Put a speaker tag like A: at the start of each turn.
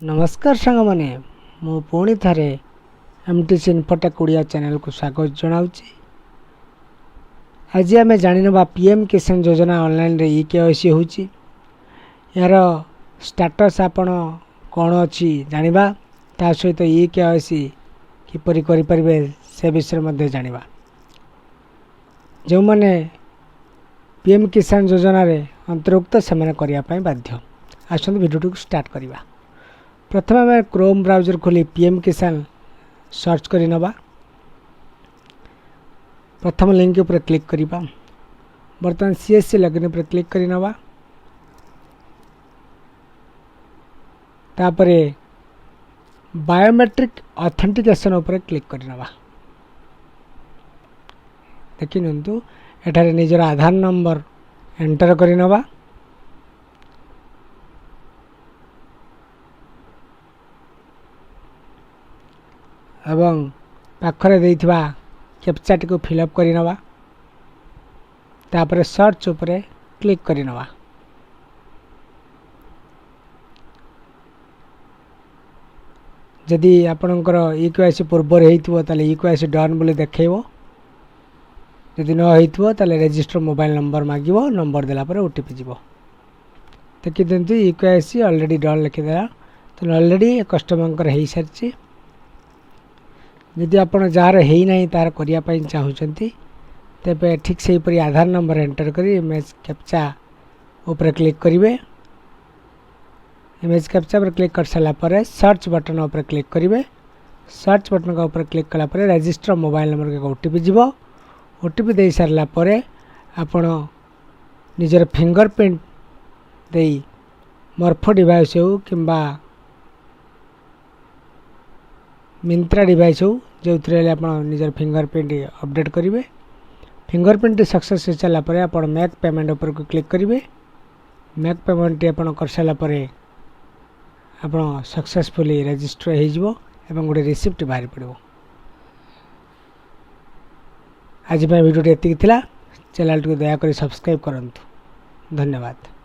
A: नमस्कार सांग मैंने मु पुणी थारे एमटीसी इन्फोटेक ओडिया चैनल को स्वागत जनाऊँ। आज आम जाना पीएम किसान योजना ऑनलाइन रे केवाईसी होची यार स्टेटस आपण कौन अच्छी जानिबा ता सहित केवाईसी किपरि करि परिबे से विषय मध्ये जानिबा। जो माने पीएम किसान योजना रे अंतर्भुक्त से माने करिया पई बाध्य। आसंत वीडियो को स्टार्ट करिबा। प्रथम आम क्रोम ब्राउजर खोली पीएम किसान सर्च करी नबा। प्रथम लिंक पर क्लिक करिबा। बर्तमान सीएससी लॉगिन पर क्लिक करी नबा। तापरे बायोमेट्रिक ऑथेंटिकेशन ऊपर क्लिक करी नबा। देखि नंतु एठारे निजर आधार नंबर एंटर करी नबा। एवं पाखरे देइथिबा कैप्चा टी को फिलअप करी नबा। तापरे सर्च ऊपर क्लिक करी नबा। जदि आपणकर केवाईसी पूर्व हेइथिबो ताले केवाईसी डन बोली देखैबो। जदि न हेइथिबो ताले रजिस्टर मोबाइल नंबर मागिबो। नंबर देला पर ओटीपी जीवो। देखि देंतु केवाईसी ऑलरेडी डन लिखि देला। तो ऑलरेडी कस्टमर हेइ सारछि। यदि आपण जार हेई नहीं तार करिया पई चाहुचंती तेबे ठीक से परी आधार नंबर एंटर करी इमेज कैप्चा ऊपर क्लिक करिवे। इमेज कैप्चा पर क्लिक कर साला पर सर्च बटन ऊपर क्लिक करिवे। सर्च बटन का ऊपर क्लिक कला पर रजिस्टर मोबाइल नंबर के ओटीपी जीवो। ओटीपी दे सारला पर आपण निजर फिंगरप्रिंट देई मॉर्फो डिवाइस हो किंबा मिंत्रा डिवाइस हो जो थ्रे आप निजर फिंगरप्रिंट अपडेट करेंगे। फिंगरप्रिंट सक्सेस हो सारा पर आप मेक पेमेंट ऊपर को क्लिक करेंगे। मेक पेमेंट आप कर सारा पर आप सक्सेसफुली रजिस्टर हो गोटे रिसिप्ट बाहरी पड़ो। आज वीडियो एति चैनल को दयाकोरी सब्सक्राइब करूँ। धन्यवाद।